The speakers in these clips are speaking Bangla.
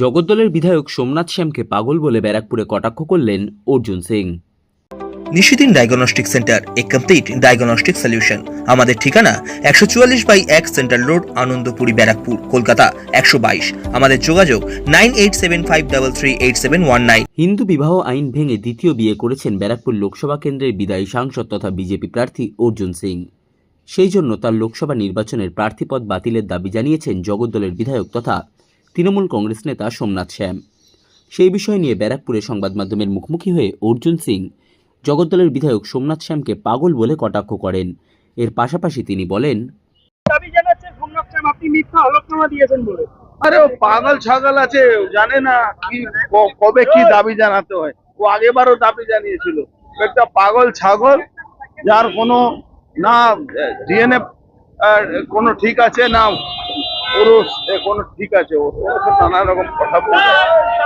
জগদ্দলের বিধায়ক সোমনাথ শ্যামকে পাগল বলে ব্যারাকপুরে কটাক্ষ করলেন অর্জুন সিং। নিশিদিন ডায়াগনস্টিক সেন্টার, এ কমপ্লিট ডায়াগনস্টিক সলিউশন। আমাদের ঠিকানা 144/1 সেন্ট্রাল রোড, আনন্দপুরি, ব্যারাকপুর, কলকাতা 122। আমাদের যোগাযোগ 9875338719। হিন্দু বিবাহ আইন ভেঙে দ্বিতীয় বিয়ে করেছেন ব্যারাকপুর লোকসভা কেন্দ্রের বিদায়ী সাংসদ তথা বিজেপি প্রার্থী অর্জুন সিং। সেই জন্য তার লোকসভা নির্বাচনের প্রার্থীপদ বাতিলের দাবি জানিয়েছেন জগদ্দলের বিধায়ক তথা তৃণমূল কংগ্রেস নেতা সোমনাথ শ্যাম। সেই বিষয় নিয়ে ব্যারাকপুরে সংবাদ মাধ্যমের মুখোমুখি হয়ে অর্জুন সিং জগদ্দলের বিধায়ক সোমনাথ শ্যামকে পাগল বলে কটাক্ষ করেন। এর পাশাপাশি তিনি বলেন, দাবি জানাচ্ছে সোমনাথ শ্যাম আপনি মিথ্যা হলফনামা দিয়েছেন বলে। আরে ও পাগল ছাগল আছে, ও জানে না কি কবে কি দাবি জানাতে হয়। ও আগেবারও দাবি জানিয়েছিল। একটা পাগল ছাগল, যার কোনো না ডিএনএ কোনো ঠিক আছে, না পুরুষ কোনো ঠিক আছে। ও নানা রকম কথা বলছে,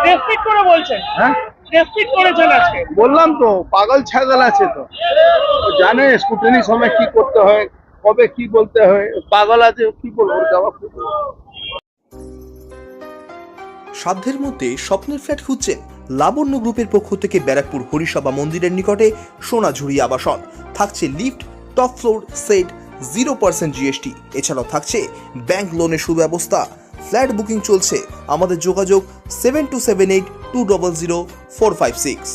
রেসপেক্ট করে বলছেন। হ্যাঁ রেসপেক্ট করেছেন আজকে। বললাম তো, পাগল ছাগল আছে তো। ও জানে স্কুটিনির সময় কি করতে হয়, কবে কি বলতে হয়। পাগল আছে, কি বলবো জবাব দেবো। সাধ্যের মধ্যে স্বপ্নের ফ্ল্যাট খুঁজছেন? লাবণ্য গ্রুপের পক্ষ থেকে ব্যারাকপুর হরিসভা মন্দিরের নিকটে সোনাঝুরি আবাসন। থাকছে lift, top floor, set, 0% GST। এছাড়াও থাকছে ব্যাংক লোনের সুব্যবস্থা। ফ্ল্যাট বুকিং চলছে। আমাদের যোগাযোগ 7278200456।